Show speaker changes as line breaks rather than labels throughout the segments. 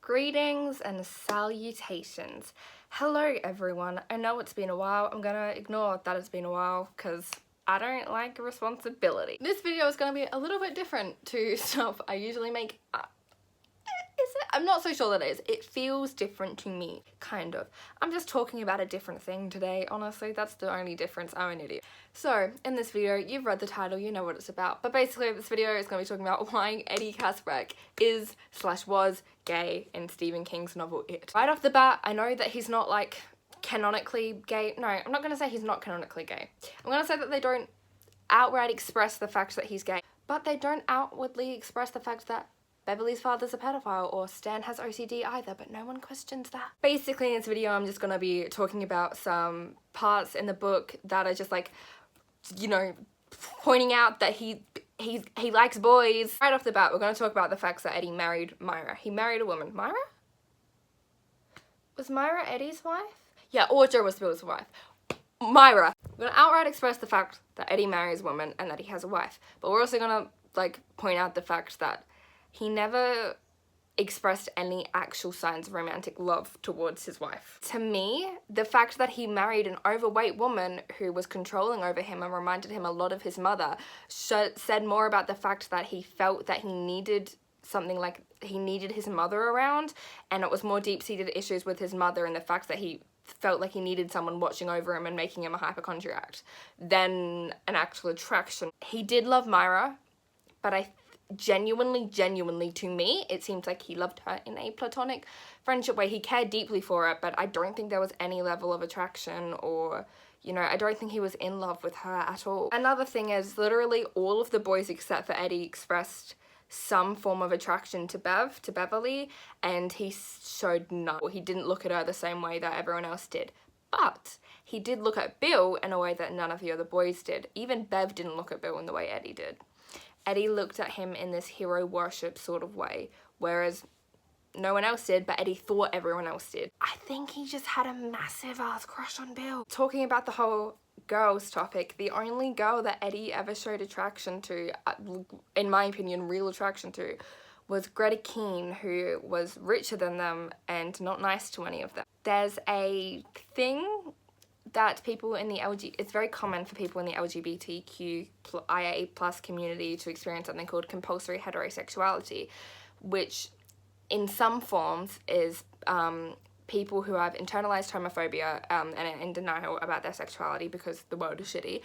Greetings and salutations. Hello everyone. I know it's been a while. I'm gonna ignore that it's been a while because I don't like responsibility. This video is gonna be a little bit different to stuff I usually make. Is it? I'm not so sure that it is. It feels different to me, kind of. I'm just talking about a different thing today, honestly. That's the only difference. I'm an idiot. So, in this video, you've read the title, you know what it's about. But basically, this video is going to be talking about why Eddie Kaspbrak is/was gay in Stephen King's novel It. Right off the bat, I know that he's not, like, canonically gay. No, I'm not going to say he's not canonically gay. I'm going to say that they don't outright express the fact that he's gay. But they don't outwardly express the fact that Beverly's father's a pedophile or Stan has OCD either, but no one questions that. Basically, in this video, I'm just gonna be talking about some parts in the book that are just like, you know, pointing out that he likes boys. Right off the bat, we're gonna talk about the facts that Eddie married Myra. He married a woman. Myra? Was Myra Eddie's wife? Yeah, Audra was Bill's wife. Myra. We're gonna outright express the fact that Eddie marries a woman and that he has a wife, but we're also gonna, like, point out the fact that he never expressed any actual signs of romantic love towards his wife. To me, the fact that he married an overweight woman who was controlling over him and reminded him a lot of his mother said more about the fact that he felt that he needed something, like he needed his mother around, and it was more deep-seated issues with his mother and the fact that he felt like he needed someone watching over him and making him a hypochondriac than an actual attraction. He did love Myra, but I genuinely to me it seems like he loved her in a platonic friendship way. He cared deeply for her, but I don't think there was any level of attraction, or, you know, I don't think he was in love with her at all. Another thing is, literally all of the boys except for Eddie expressed some form of attraction to Beverly, and he showed none. He didn't look at her the same way that everyone else did, but he did look at Bill in a way that none of the other boys did. Even Bev didn't look at Bill in the way Eddie did. Eddie looked at him in this hero worship sort of way, whereas no one else did, but Eddie thought everyone else did. I think he just had a massive ass crush on Bill. Talking about the whole girls topic, the only girl that Eddie ever showed attraction to, in my opinion, real attraction to, was Greta Keane, who was richer than them and not nice to any of them. There's a thing that people in the it's very common for people in the LGBTQIA plus community to experience something called compulsory heterosexuality, which in some forms is people who have internalized homophobia and are in denial about their sexuality because the world is shitty.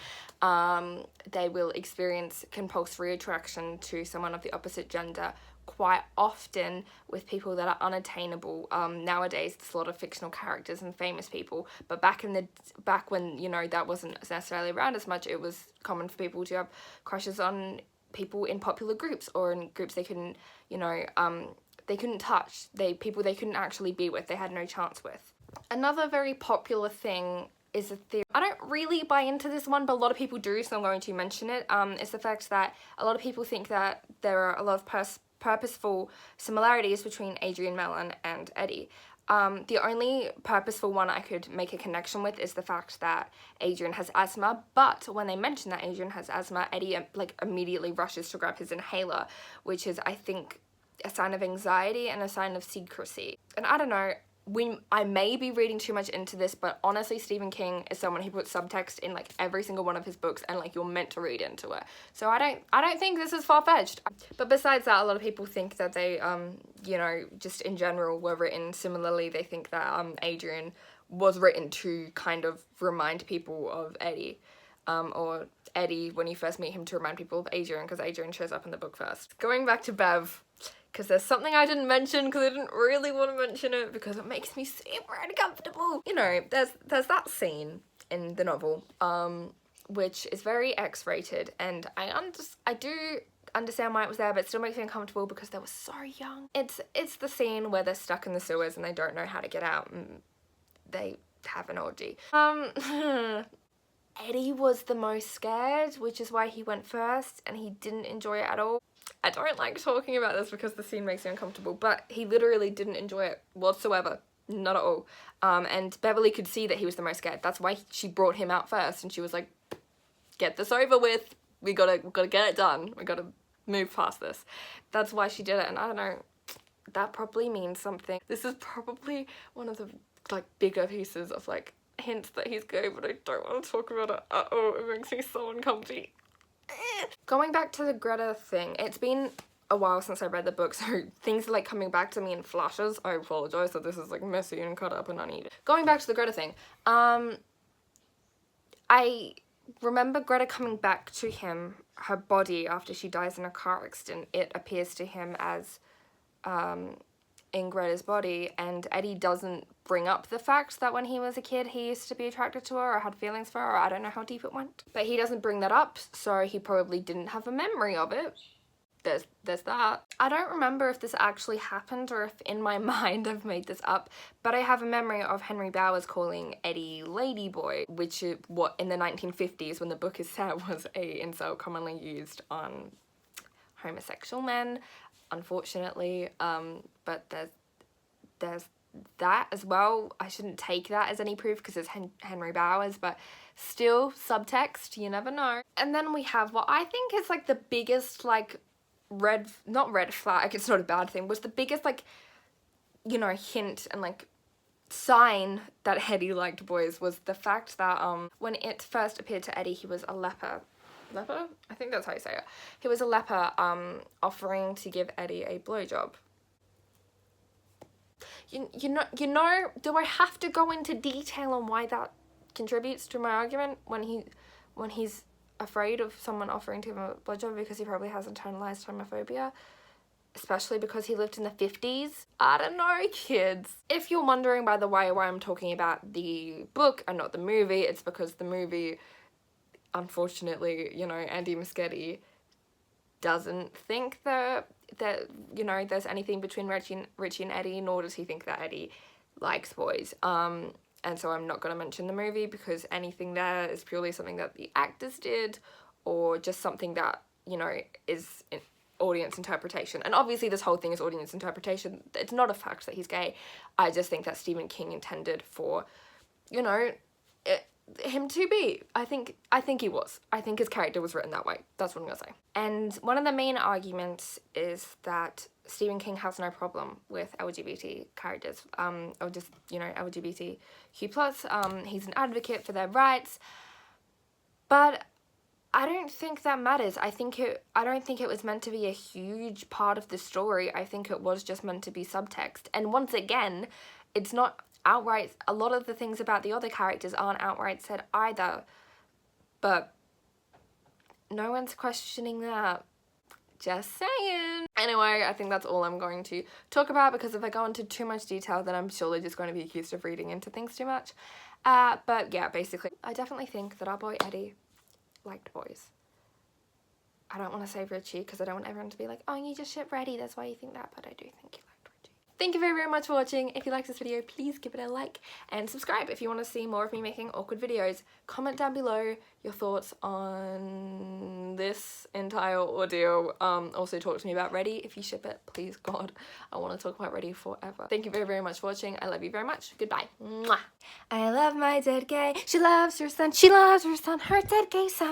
They will experience compulsory attraction to someone of the opposite gender quite often with people that are unattainable. Nowadays there's a lot of fictional characters and famous people, but back when, you know, that wasn't necessarily around as much, it was common for people to have crushes on people in popular groups or in groups they couldn't, you know, they couldn't touch, people they couldn't actually be with, they had no chance with. Another very popular thing is a theory. I don't really buy into this one, but a lot of people do, so I'm going to mention it. It's the fact that a lot of people think that there are a lot of purposeful similarities between Adrian Mellon and Eddie. The only purposeful one I could make a connection with is the fact that Adrian has asthma, but when they mention that Adrian has asthma, Eddie like immediately rushes to grab his inhaler, which is, I think, a sign of anxiety and a sign of secrecy. And I don't know, I may be reading too much into this, but honestly, Stephen King is someone who puts subtext in like every single one of his books, and like you're meant to read into it. So I don't think this is far-fetched. But besides that, a lot of people think that they, you know, just in general were written similarly. They think that Adrian was written to kind of remind people of Eddie, or Eddie, when you first meet him, to remind people of Adrian, because Adrian shows up in the book first. Going back to Bev, because there's something I didn't mention because I didn't really want to mention it because it makes me super uncomfortable. You know, there's that scene in the novel, which is very X-rated, and I do understand why it was there, but it still makes me uncomfortable because they were so young. It's the scene where they're stuck in the sewers and they don't know how to get out, and they have an orgy. Eddie was the most scared, which is why he went first, and he didn't enjoy it at all. I don't like talking about this because the scene makes me uncomfortable, but he literally didn't enjoy it whatsoever. Not at all. And Beverly could see that he was the most scared. That's why she brought him out first, and she was like, get this over with. We gotta get it done. We gotta move past this. That's why she did it, and I don't know. that probably means something. This is probably one of the like bigger pieces of like hints that he's gay, but I don't want to talk about it. Uh-oh, it makes me so uncomfy. Going back to the Greta thing, it's been a while since I read the book, so things are like coming back to me in flashes. I apologize that this is like messy and cut up and uneven. Going back to the Greta thing, I remember Greta coming back to him, her body, after she dies in a car accident. It appears to him as in Greta's body, and Eddie doesn't bring up the fact that when he was a kid he used to be attracted to her or had feelings for her. I don't know how deep it went, but he doesn't bring that up, so he probably didn't have a memory of it. There's that. I don't remember if this actually happened or if in my mind I've made this up, but I have a memory of Henry Bowers calling Eddie Ladyboy, which is what in the 1950s, when the book is set, was a insult commonly used on homosexual men, unfortunately. But there's that as well. I shouldn't take that as any proof because it's Henry Bowers, but still, subtext, you never know. And then we have what I think is like the biggest like not red flag, it's not a bad thing, was the biggest like, you know, hint and like sign that Eddie liked boys, was the fact that when it first appeared to Eddie, he was a leper. Leper? I think that's how you say it. He was a leper offering to give Eddie a blowjob. You know, do I have to go into detail on why that contributes to my argument when he's afraid of someone offering to give him a blowjob, because he probably has internalized homophobia, especially because he lived in the 50s? I don't know, kids. If you're wondering, by the way, why I'm talking about the book and not the movie, it's because the movie, unfortunately, you know, Andy Muschietti doesn't think that you know, there's anything between Richie and Eddie, nor does he think that Eddie likes boys. And so I'm not going to mention the movie because anything there is purely something that the actors did, or just something that, you know, is audience interpretation. And obviously this whole thing is audience interpretation. It's not a fact that he's gay. I just think that Stephen King intended for, you know, him to be. I think he was. I think his character was written that way. That's what I'm gonna say. And one of the main arguments is that Stephen King has no problem with LGBT characters, or just, you know, LGBTQ+. He's an advocate for their rights, but I don't think that matters. I don't think it was meant to be a huge part of the story. I think it was just meant to be subtext. And once again, it's not outright. A lot of the things about the other characters aren't outright said either, but no one's questioning that. Just saying. Anyway, I think that's all I'm going to talk about, because if I go into too much detail, then I'm surely just going to be accused of reading into things too much. But yeah, basically, I definitely think that our boy Eddie liked boys. I don't want to say Richie, because I don't want everyone to be like, oh, you just ship Reddie, that's why you think that, but I do think he liked Richie. Thank you very, very much for watching. If you liked this video, please give it a like and subscribe if you want to see more of me making awkward videos. Comment down below your thoughts on this entire ordeal. Also talk to me about Reddie if you ship it, please God. I want to talk about Reddie forever. Thank you very, very much for watching. I love you very much. Goodbye. Mwah. I love my dead gay. She loves her son. She loves her son. Her dead gay son.